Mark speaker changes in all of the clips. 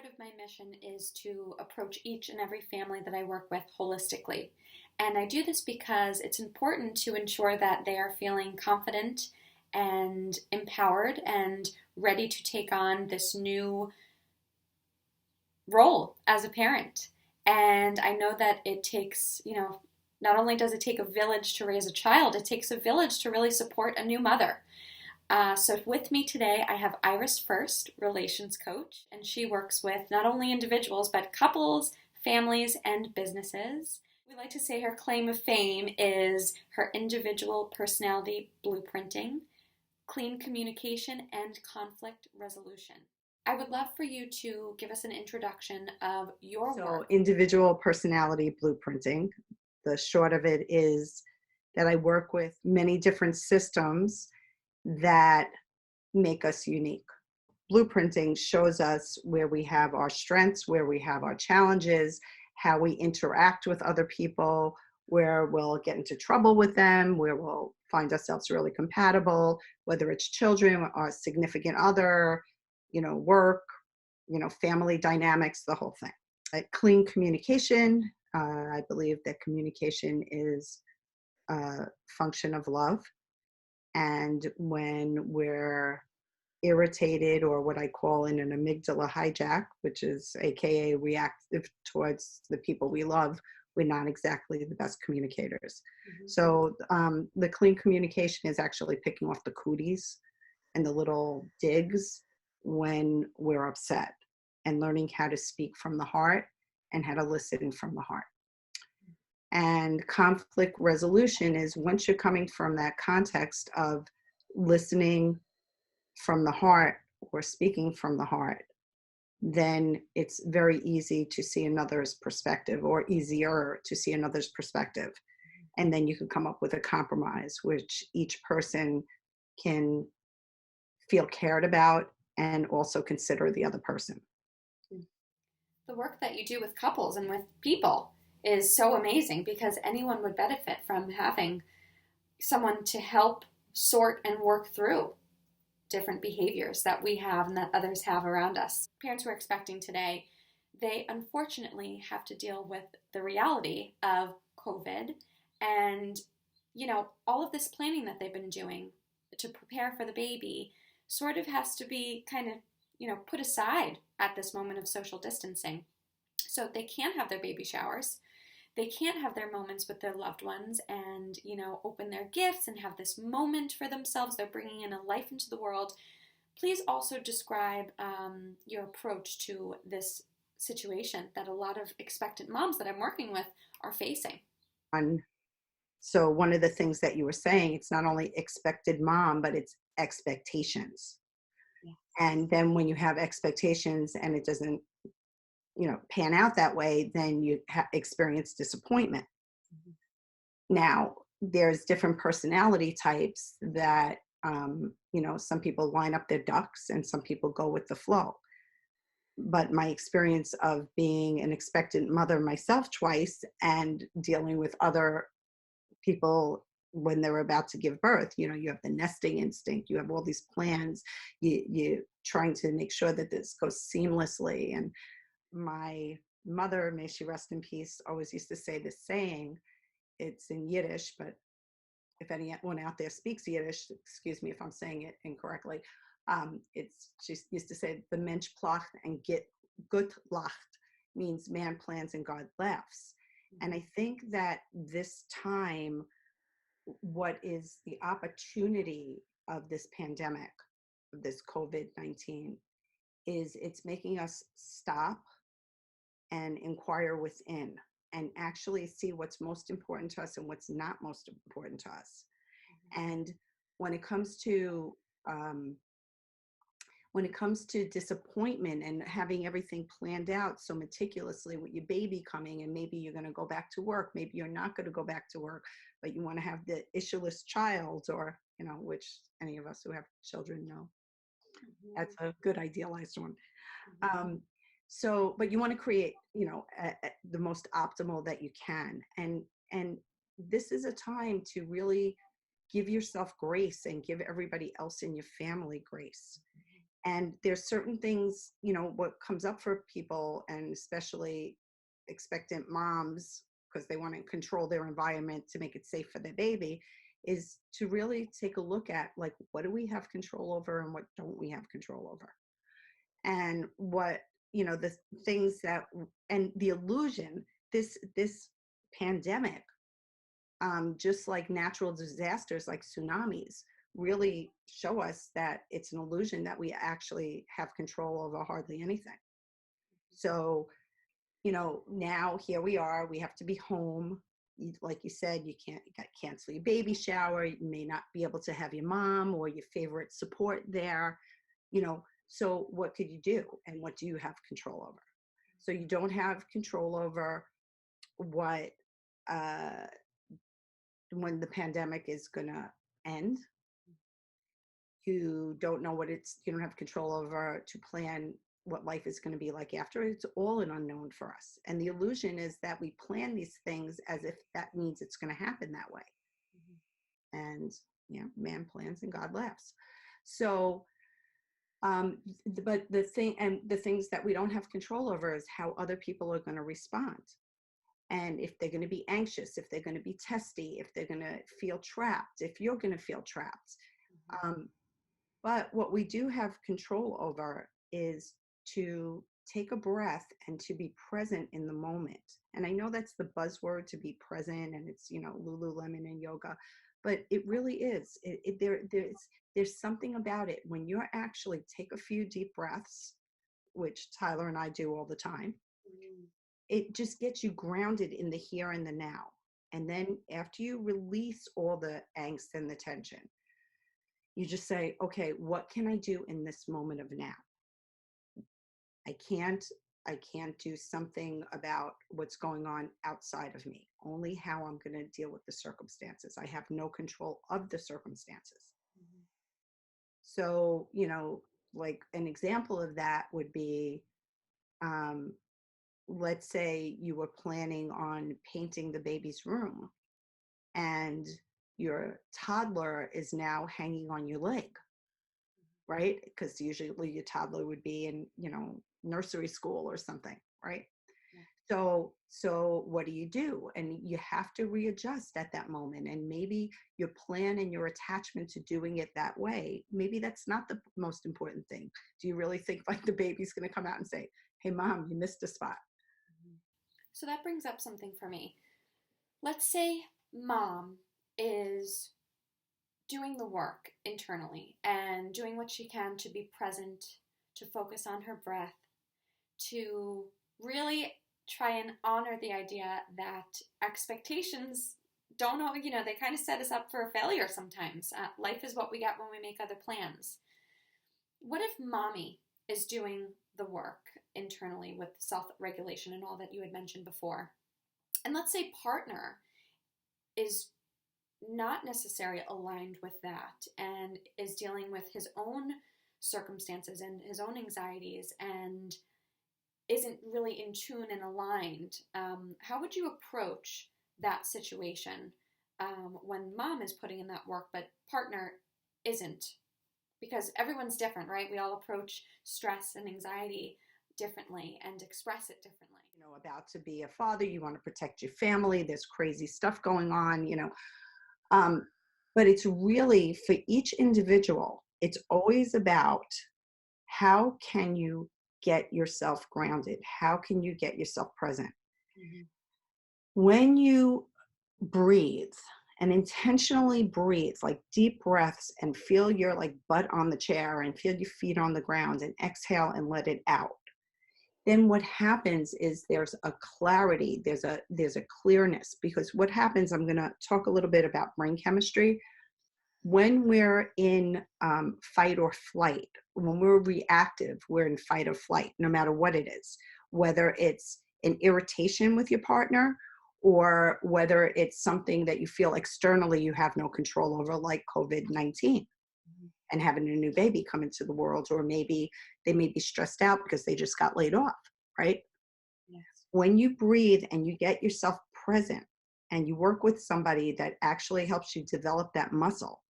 Speaker 1: part of my mission is to approach each and every family that I work with holistically. And I do this because it's important to ensure that they are feeling confident and empowered and ready to take on this new role as a parent. And I know that it takes, not only does it take a village to raise a child, it takes a village to really support a new mother. So with me today, I have Iris First, relations coach, and she works with not only individuals, but couples, families, and businesses. We like to say her claim of fame is her individual personality blueprinting, clean communication, and conflict resolution. I would love for you to give us an introduction of your
Speaker 2: So,
Speaker 1: work.
Speaker 2: individual personality blueprinting, the short of it is that I work with many different systems that make us unique. Blueprinting shows us where we have our strengths, where we have our challenges, how we interact with other people, where we'll get into trouble with them, where we'll find ourselves really compatible, whether it's children or significant other, work, family dynamics, the whole thing. Clean communication. I believe that communication is a function of love. And when we're irritated or what I call in an amygdala hijack, which is AKA reactive towards the people we love, we're not exactly the best communicators.
Speaker 1: Mm-hmm.
Speaker 2: So the clean communication is actually picking off the cooties and the little digs when we're upset and learning how to speak from the heart and how to listen from the heart. And conflict resolution is once you're coming from that context of listening from the heart or speaking from the heart, then it's very easy to see another's perspective or easier to see another's perspective. And then you can come up with a compromise, which each person can feel cared about and also consider the other person.
Speaker 1: The work that you do with couples and with people is so amazing because anyone would benefit from having someone to help sort and work through different behaviors that we have and that others have around us. Parents who are expecting today, they unfortunately have to deal with the reality of COVID and, all of this planning that they've been doing to prepare for the baby sort of has to be kind of, put aside at this moment of social distancing. So they can't have their baby showers. They can't have their moments with their loved ones and, open their gifts and have this moment for themselves. They're bringing in a life into the world. Please also describe your approach to this situation that a lot of expectant moms that I'm working with are facing.
Speaker 2: So one of the things that you were saying, it's not only expected mom, but it's expectations.
Speaker 1: Yeah.
Speaker 2: And then when you have expectations and it doesn't, pan out that way, then you experience disappointment. Mm-hmm. Now, there's different personality types that, some people line up their ducks and some people go with the flow. But my experience of being an expectant mother myself twice and dealing with other people when they're about to give birth, you have the nesting instinct, you have all these plans, you trying to make sure that this goes seamlessly. And my mother, may she rest in peace, always used to say this saying. It's in Yiddish, but if anyone out there speaks Yiddish, excuse me if I'm saying it incorrectly. She used to say, the Mensch placht and get gut lacht, means man plans and God laughs. And I think that this time, what is the opportunity of this pandemic, of this COVID-19, is it's making us stop and inquire within and actually see what's most important to us and what's not most important to us. Mm-hmm. And when it comes to disappointment and having everything planned out so meticulously with your baby coming, and maybe you're going to go back to work, maybe you're not going to go back to work, but you want to have the issueless child, or which any of us who have children know. Mm-hmm. That's a good idealized one. Mm-hmm. But you want to create, the most optimal that you can. And this is a time to really give yourself grace and give everybody else in your family grace. And there's certain things, what comes up for people, and especially expectant moms, because they want to control their environment to make it safe for their baby, is to really take a look at, like, what do we have control over and what don't we have control over? And what, the things that, and the illusion, this pandemic, just like natural disasters like tsunamis, really show us that it's an illusion that we actually have control over hardly anything. So, now here we are, we have to be home. Like you said, you got to cancel your baby shower. You may not be able to have your mom or your favorite support there, so what could you do? And what do you have control over? So you don't have control over what, uh, when the pandemic is going to end. You don't know you don't have control over to plan what life is going to be like after. It's all an unknown for us. And the illusion is that we plan these things as if that means it's going to happen that way. And, man plans and God laughs. So, but the things that we don't have control over is how other people are going to respond. And if they're going to be anxious, if they're going to be testy, if they're going to feel trapped, if you're going to feel trapped. But what we do have control over is to take a breath and to be present in the moment. And I know that's the buzzword, to be present, and it's, Lululemon and yoga, but it really is. There's something about it when you actually take a few deep breaths, which Tyler and I do all the time. It just gets you grounded in the here and the now. And then after you release all the angst and the tension, you just say, okay, what can I do in this moment of now? I can't do something about what's going on outside of me, only how I'm going to deal with the circumstances. I have no control of the circumstances. So, like an example of that would be, let's say you were planning on painting the baby's room and your toddler is now hanging on your leg, right? Because usually your toddler would be in, nursery school or something, right? So what do you do? And you have to readjust at that moment. And maybe your plan and your attachment to doing it that way, maybe that's not the most important thing. Do you really think like the baby's going to come out and say, hey, mom, you missed a spot?
Speaker 1: So that brings up something for me. Let's say mom is doing the work internally and doing what she can to be present, to focus on her breath, to really try and honor the idea that expectations don't know, they kind of set us up for a failure sometimes. Life is what we get when we make other plans. What if mommy is doing the work internally with self-regulation and all that you had mentioned before? And let's say partner is not necessarily aligned with that and is dealing with his own circumstances and his own anxieties and isn't really in tune and aligned. How would you approach that situation when mom is putting in that work but partner isn't? Because everyone's different, right? We all approach stress and anxiety differently and express it differently.
Speaker 2: About to be a father, you want to protect your family, there's crazy stuff going on, but it's really, for each individual, it's always about how can you get yourself grounded? How can you get yourself present? When you breathe and intentionally breathe, like deep breaths, and feel your like butt on the chair and feel your feet on the ground, and exhale and let it out, then what happens is there's a clarity, there's a clearness. Because what happens, I'm going to talk a little bit about brain chemistry. When we're in fight or flight, when we're reactive, we're in fight or flight, no matter what it is, whether it's an irritation with your partner or whether it's something that you feel externally you have no control over, like COVID-19 and having a new baby come into the world, or maybe they may be stressed out because they just got laid off, right?
Speaker 1: Yes.
Speaker 2: When you breathe and you get yourself present and you work with somebody that actually helps you develop that muscle,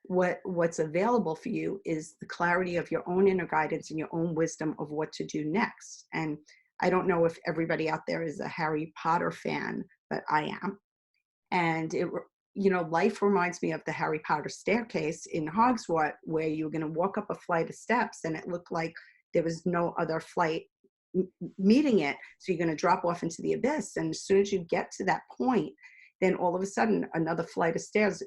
Speaker 2: What's available for you is the clarity of your own inner guidance and your own wisdom of what to do next. And I don't know if everybody out there is a Harry Potter fan, but I am. And life reminds me of the Harry Potter staircase in Hogsmeade, where you're going to walk up a flight of steps and it looked like there was no other flight meeting it. So you're going to drop off into the abyss. And as soon as you get to that point, then all of a sudden another flight of stairs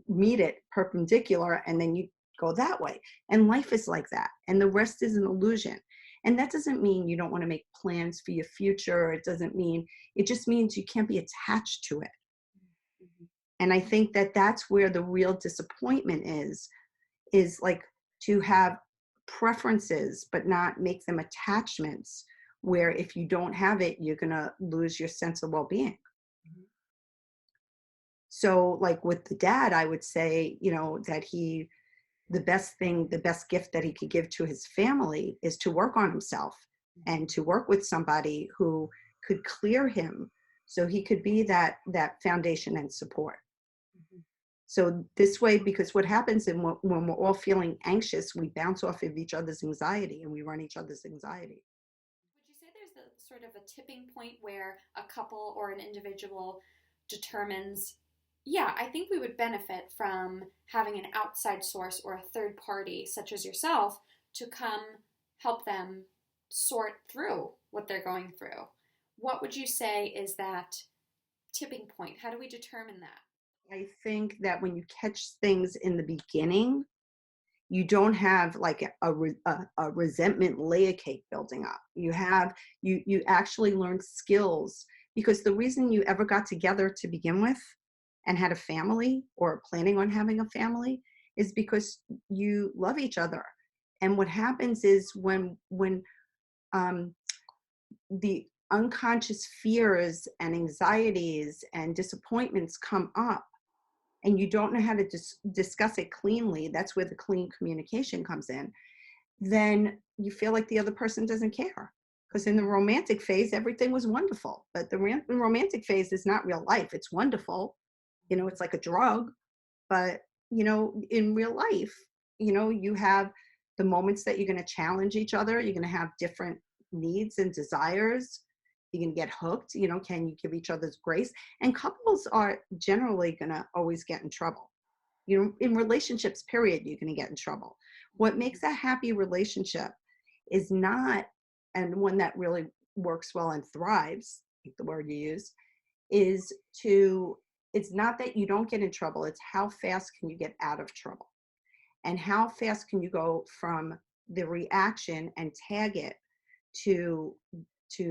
Speaker 2: meet it perpendicular, and then you go that way. And life is like that. And the rest is an illusion. And that doesn't mean you don't want to make plans for your future. It just means you can't be attached to it. And I think that that's where the real disappointment is like to have preferences, but not make them attachments, where if you don't have it, you're going to lose your sense of well-being. Mm-hmm. So like with the dad, I would say, that the best gift that he could give to his family is to work on himself and to work with somebody who could clear him so he could be that foundation and support. Mm-hmm. So this way, because what happens when we're all feeling anxious, we bounce off of each other's anxiety and we run each other's anxiety.
Speaker 1: Would you say there's a sort of a tipping point where a couple or an individual determines, yeah, I think we would benefit from having an outside source or a third party, such as yourself, to come help them sort through what they're going through? What would you say is that tipping point? How do we determine that?
Speaker 2: I think that when you catch things in the beginning, you don't have like a resentment layer cake building up. You actually learn skills, because the reason you ever got together to begin with and had a family or planning on having a family is because you love each other. And what happens is when the unconscious fears and anxieties and disappointments come up, and you don't know how to discuss it cleanly, that's where the clean communication comes in, then you feel like the other person doesn't care. Because in the romantic phase, everything was wonderful. But the romantic phase is not real life. It's wonderful. It's like a drug. But, in real life, you have the moments that you're going to challenge each other. You're going to have different needs and desires. You can get hooked, can you give each other's grace? And couples are generally going to always get in trouble. In relationships, period, you're going to get in trouble. What makes a happy relationship is not, and one that really works well and thrives, like the word you use, it's not that you don't get in trouble, it's how fast can you get out of trouble? And how fast can you go from the reaction and tag it to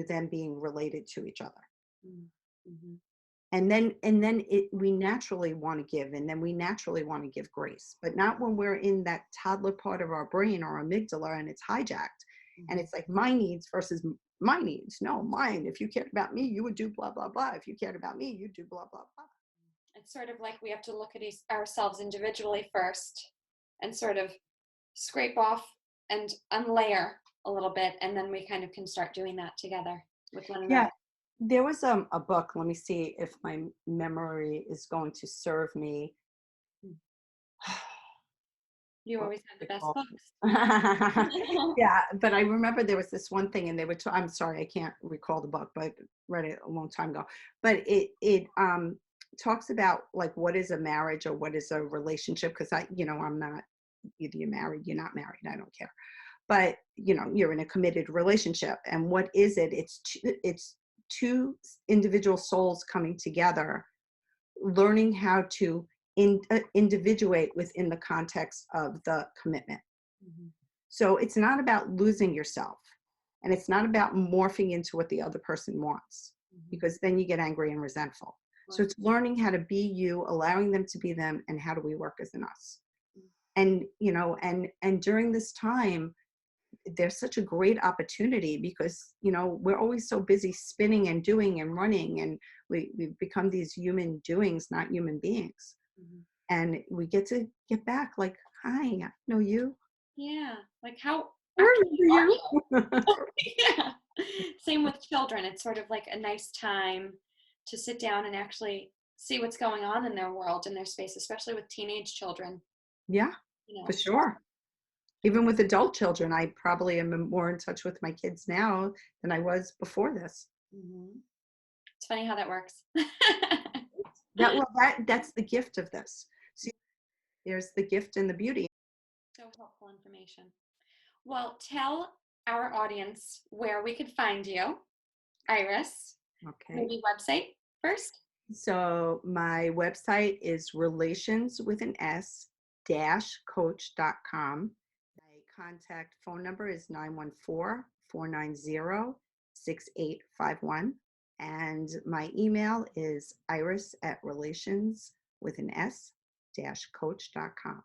Speaker 2: them being related to each other. Mm-hmm. And then we naturally want to give, and then we naturally want to give grace, but not when we're in that toddler part of our brain or amygdala and it's hijacked. Mm-hmm. And it's like my needs versus my needs. No, mine. If you cared about me, you would do blah, blah, blah. If you cared about me, you'd do blah, blah, blah.
Speaker 1: It's sort of like we have to look at ourselves individually first and sort of scrape off and unlayer a little bit, and then we kind of can start doing that together with one another.
Speaker 2: Yeah, there was a book. Let me see if my memory is going to serve me.
Speaker 1: You always have the best books.
Speaker 2: Yeah, but I remember there was this one thing, and they were. I'm sorry, I can't recall the book, but I read it a long time ago. But it talks about like what is a marriage or what is a relationship, because I'm not, either you're married, you're not married, I don't care. But you're in a committed relationship, and what is it? It's two individual souls coming together, learning how to individuate within the context of the commitment. Mm-hmm. So it's not about losing yourself, and it's not about morphing into what the other person wants, mm-hmm. because then you get angry and resentful. Right. So it's learning how to be you, allowing them to be them, and how do we work as an us. Mm-hmm. And during this time, there's such a great opportunity, because we're always so busy spinning and doing and running, and we've become these human doings, not human beings. Mm-hmm. And we get to get back like, hi, I know you.
Speaker 1: Yeah, like how
Speaker 2: are you?
Speaker 1: Yeah. Same with children. It's sort of like a nice time to sit down and actually see what's going on in their world, in their space, especially with teenage children.
Speaker 2: Yeah,
Speaker 1: you
Speaker 2: for
Speaker 1: know.
Speaker 2: sure. Even with adult children, I probably am more in touch with my kids now than I was before this.
Speaker 1: Mhm. It's funny how that works.
Speaker 2: That's the gift of this. See, there's the gift and the beauty.
Speaker 1: So helpful information. Well, tell our audience where we could find you, Iris.
Speaker 2: Okay.
Speaker 1: Maybe website first.
Speaker 2: So my website is relations with an S dash coach.com. My contact phone number is 914-490-6851. And my email is iris at relations with an S dash coach.com.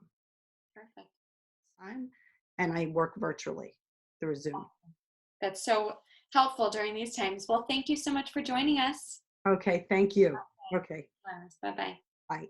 Speaker 1: Perfect.
Speaker 2: And I work virtually through Zoom.
Speaker 1: That's so helpful during these times. Well, thank you so much for joining us.
Speaker 2: Okay, thank you. Okay,
Speaker 1: Bye bye.
Speaker 2: bye.